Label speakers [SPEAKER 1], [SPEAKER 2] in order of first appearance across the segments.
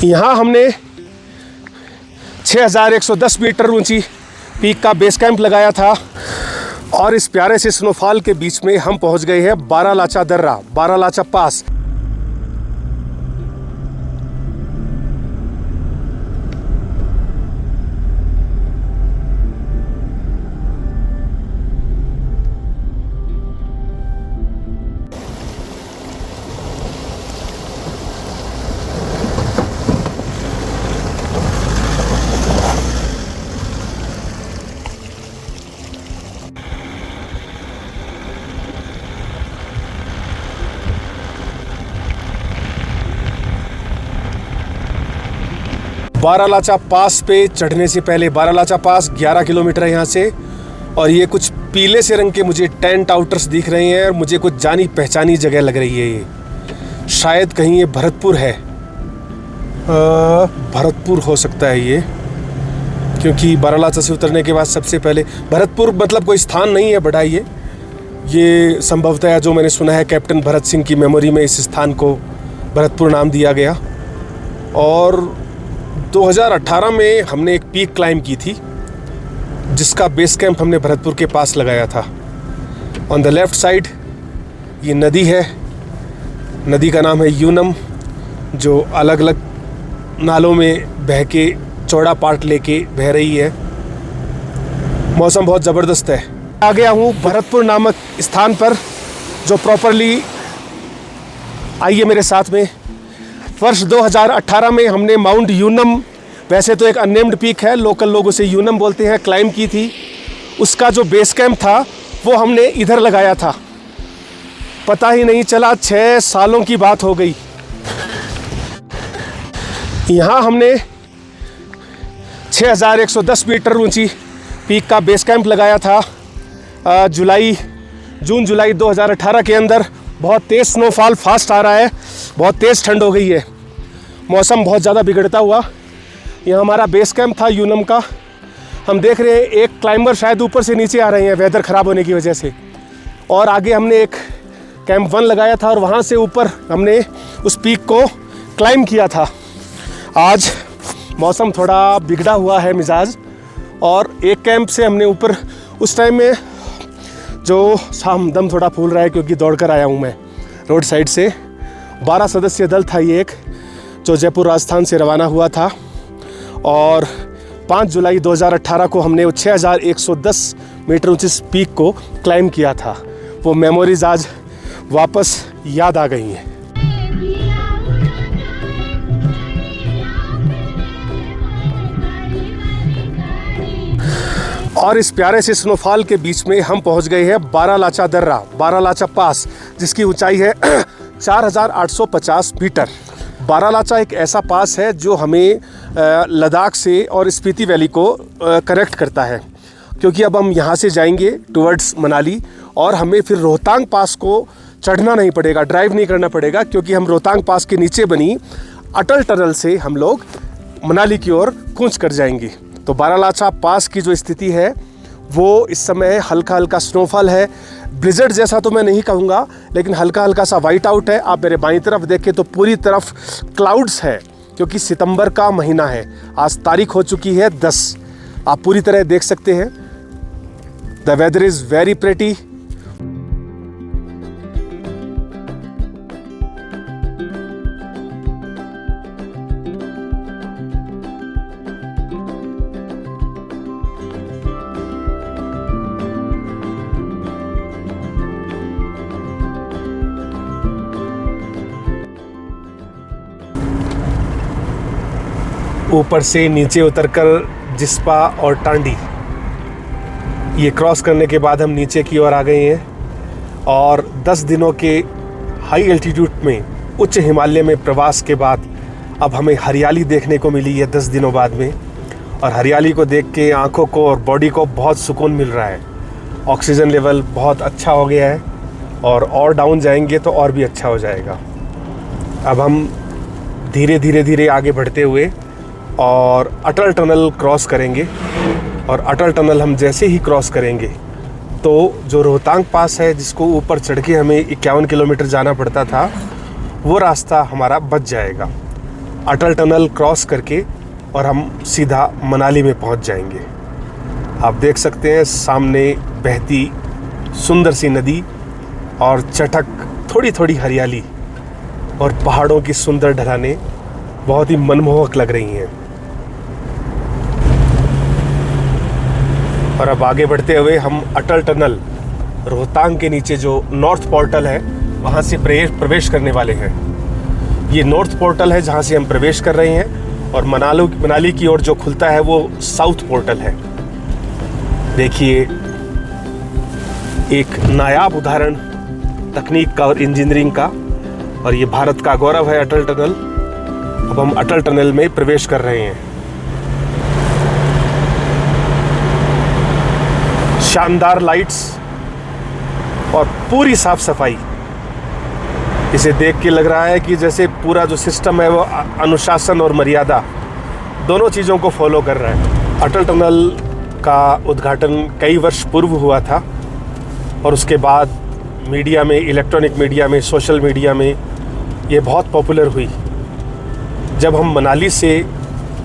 [SPEAKER 1] यहाँ हमने 6110 मीटर ऊंची पीक का बेस कैंप लगाया था और इस प्यारे से स्नोफॉल के बीच में हम पहुंच गए हैं बारालाचा दर्रा, बारालाचा पास। बारालाचा पास पे चढ़ने से पहले, बारालाचा पास 11 किलोमीटर है यहाँ से, और ये कुछ पीले से रंग के मुझे टेंट आउटर्स दिख रहे हैं और मुझे कुछ जानी पहचानी जगह लग रही है। ये शायद कहीं ये भरतपुर है, भरतपुर हो सकता है ये, क्योंकि बारालाचा से उतरने के बाद सबसे पहले भरतपुर मतलब कोई स्थान नहीं है बड़ा, ये संभवतः जो मैंने सुना है कैप्टन भरत सिंह की मेमोरी में इस स्थान को भरतपुर नाम दिया गया। और 2018 में हमने एक पीक क्लाइंब की थी जिसका बेस कैंप हमने भरतपुर के पास लगाया था। ऑन द लेफ़्ट साइड ये नदी है, नदी का नाम है यूनम, जो अलग अलग नालों में बह के चौड़ा पार्ट लेके बह रही है। मौसम बहुत ज़बरदस्त है। आ गया हूँ भरतपुर नामक स्थान पर, जो प्रॉपरली, आइए मेरे साथ में। वर्ष 2018 में हमने माउंट यूनम, वैसे तो एक अननेम्ड पीक है, लोकल लोग उसे यूनम बोलते हैं, क्लाइंब की थी। उसका जो बेस कैंप था वो हमने इधर लगाया था। पता ही नहीं चला 6 सालों की बात हो गई। यहाँ हमने 6110 मीटर ऊंची पीक का बेस कैंप लगाया था जून जुलाई 2018 के अंदर। बहुत तेज़ स्नोफॉल फास्ट आ रहा है, बहुत तेज़ ठंड हो गई है, मौसम बहुत ज़्यादा बिगड़ता हुआ। यह हमारा बेस कैंप था यूनम का। हम देख रहे हैं एक क्लाइंबर शायद ऊपर से नीचे आ रहे हैं वेदर ख़राब होने की वजह से। और आगे हमने एक कैंप 1 लगाया था और वहाँ से ऊपर हमने उस पीक को क्लाइंब किया था। आज मौसम थोड़ा बिगड़ा हुआ है मिजाज, और एक कैंप से हमने ऊपर, उस टाइम में जो शाम दम थोड़ा फूल रहा है क्योंकि दौड़ कर आया हूँ मैं रोड साइड से। 12 सदस्यीय दल था ये एक, जो जयपुर राजस्थान से रवाना हुआ था। और 5 जुलाई 2018 को हमने 6110 मीटर ऊंची पीक को क्लाइंब किया था। वो मेमोरीज आज वापस याद आ गई हैं। और इस प्यारे से स्नोफॉल के बीच में हम पहुंच गए हैं बारालाचा दर्रा, बारालाचा पास, जिसकी ऊंचाई है 4850 मीटर। बारालाचा एक ऐसा पास है जो हमें लद्दाख से और स्पीति वैली को कनेक्ट करता है, क्योंकि अब हम यहाँ से जाएंगे टुवर्ड्स मनाली और हमें फिर रोहतांग पास को चढ़ना नहीं पड़ेगा, ड्राइव नहीं करना पड़ेगा, क्योंकि हम रोहतांग पास के नीचे बनी अटल टनल से हम लोग मनाली की ओर कूच कर जाएंगे। तो बारालाचा पास की जो स्थिति है वो इस समय हल्का हल्का स्नोफॉल है। ब्लिज़र्ड जैसा तो मैं नहीं कहूँगा, लेकिन हल्का हल्का सा वाइट आउट है। आप मेरे बाईं तरफ देखें तो पूरी तरफ क्लाउड्स है, क्योंकि सितंबर का महीना है। आज तारीख हो चुकी है 10। आप पूरी तरह देख सकते हैं। The weather is very pretty. ऊपर से नीचे उतरकर जिस्पा और टांडी ये क्रॉस करने के बाद हम नीचे की ओर आ गए हैं। और 10 दिनों के हाई एल्टीट्यूड में, उच्च हिमालय में प्रवास के बाद अब हमें हरियाली देखने को मिली है 10 दिनों बाद में। और हरियाली को देख के आँखों को और बॉडी को बहुत सुकून मिल रहा है। ऑक्सीजन लेवल बहुत अच्छा हो गया है, और डाउन जाएंगे तो और भी अच्छा हो जाएगा। अब हम धीरे धीरे आगे बढ़ते हुए और अटल टनल क्रॉस करेंगे। और अटल टनल हम जैसे ही क्रॉस करेंगे तो जो रोहतांग पास है, जिसको ऊपर चढ़ के हमें 51 किलोमीटर जाना पड़ता था, वो रास्ता हमारा बच जाएगा। अटल टनल क्रॉस करके और हम सीधा मनाली में पहुंच जाएंगे। आप देख सकते हैं सामने बहती सुंदर सी नदी और चटक थोड़ी थोड़ी हरियाली और पहाड़ों की सुंदर ढलानें बहुत ही मनमोहक लग रही हैं। और अब आगे बढ़ते हुए हम अटल टनल रोहतांग के नीचे जो नॉर्थ पोर्टल है वहाँ से प्रवेश करने वाले हैं। ये नॉर्थ पोर्टल है जहाँ से हम प्रवेश कर रहे हैं और मनाली की ओर जो खुलता है वो साउथ पोर्टल है। देखिए एक नायाब उदाहरण तकनीक का और इंजीनियरिंग का, और ये भारत का गौरव है अटल टनल। अब हम अटल टनल में प्रवेश कर रहे हैं। शानदार लाइट्स और पूरी साफ सफाई, इसे देख के लग रहा है कि जैसे पूरा जो सिस्टम है वो अनुशासन और मर्यादा दोनों चीज़ों को फॉलो कर रहा है। अटल टनल का उद्घाटन कई वर्ष पूर्व हुआ था और उसके बाद मीडिया में, इलेक्ट्रॉनिक मीडिया में, सोशल मीडिया में ये बहुत पॉपुलर हुई। जब हम मनाली से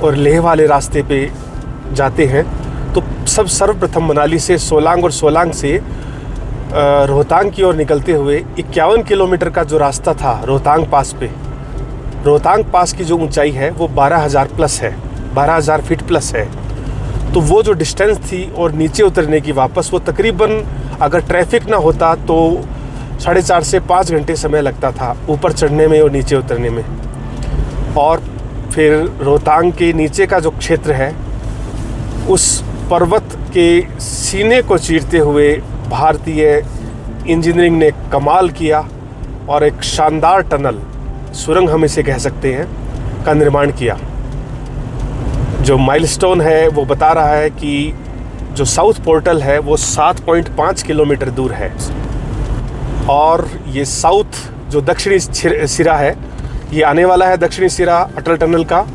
[SPEAKER 1] और लेह वाले रास्ते पे जाते हैं तो सर्वप्रथम मनाली से सोलांग और सोलांग से रोहतांग की ओर निकलते हुए 51 किलोमीटर का जो रास्ता था रोहतांग पास पे, रोहतांग पास की जो ऊंचाई है वो 12,000 प्लस है, 12,000 फीट प्लस है। तो वो जो डिस्टेंस थी और नीचे उतरने की वापस, वो तकरीबन अगर ट्रैफिक ना होता तो 4.5 से 5 घंटे समय लगता था ऊपर चढ़ने में और नीचे उतरने में। और फिर रोहतांग के नीचे का जो क्षेत्र है उस पर्वत के सीने को चीरते हुए भारतीय इंजीनियरिंग ने कमाल किया और एक शानदार टनल, सुरंग हम इसे कह सकते हैं, का निर्माण किया। जो माइलस्टोन है वो बता रहा है कि जो साउथ पोर्टल है वो 7.5 किलोमीटर दूर है और ये साउथ जो दक्षिणी सिरा है ये आने वाला है, दक्षिणी सिरा अटल टनल का।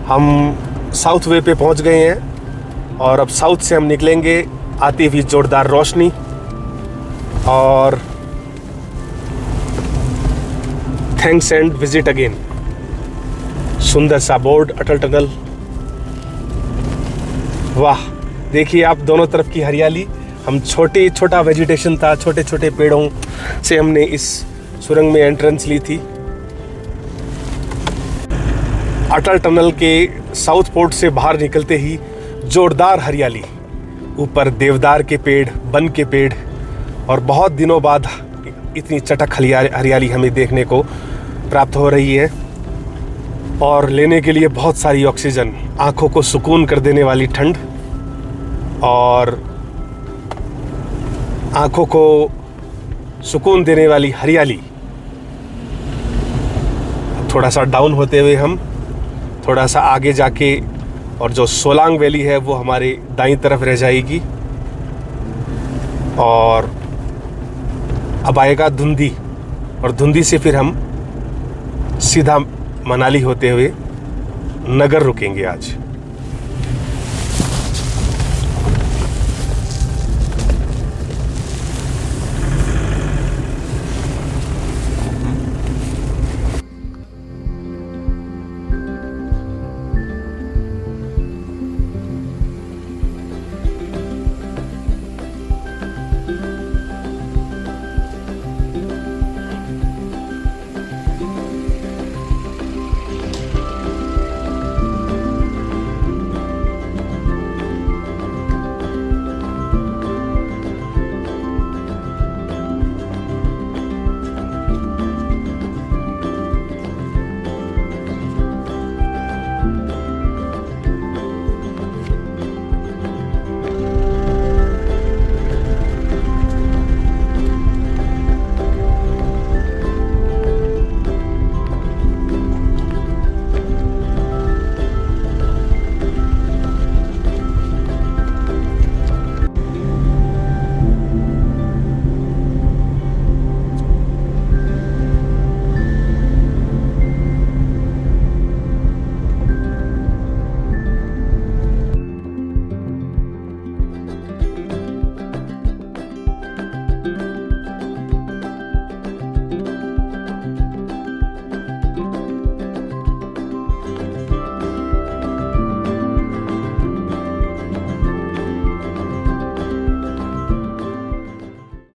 [SPEAKER 1] हम साउथ वे पे पहुंच गए हैं और अब साउथ से हम निकलेंगे, आती हुई जोरदार रोशनी और थैंक्स एंड विजिट अगेन। सुंदर सा बोर्ड अटल टनल। वाह, देखिए आप दोनों तरफ की हरियाली। हम छोटा वेजिटेशन था, छोटे छोटे पेड़ों से हमने इस सुरंग में एंट्रेंस ली थी। अटल टनल के साउथ पोर्ट से बाहर निकलते ही जोरदार हरियाली, ऊपर देवदार के पेड़, बन के पेड़, और बहुत दिनों बाद इतनी चटक हरियाली हमें देखने को प्राप्त हो रही है और लेने के लिए बहुत सारी ऑक्सीजन, आंखों को सुकून कर देने वाली ठंड और आंखों को सुकून देने वाली हरियाली। थोड़ा सा डाउन होते हुए हम थोड़ा सा आगे जाके, और जो सोलांग वैली है वो हमारे दाईं तरफ रह जाएगी और अब आएगा धुंधी, और धुंधी से फिर हम सीधा मनाली होते हुए नगर रुकेंगे आज।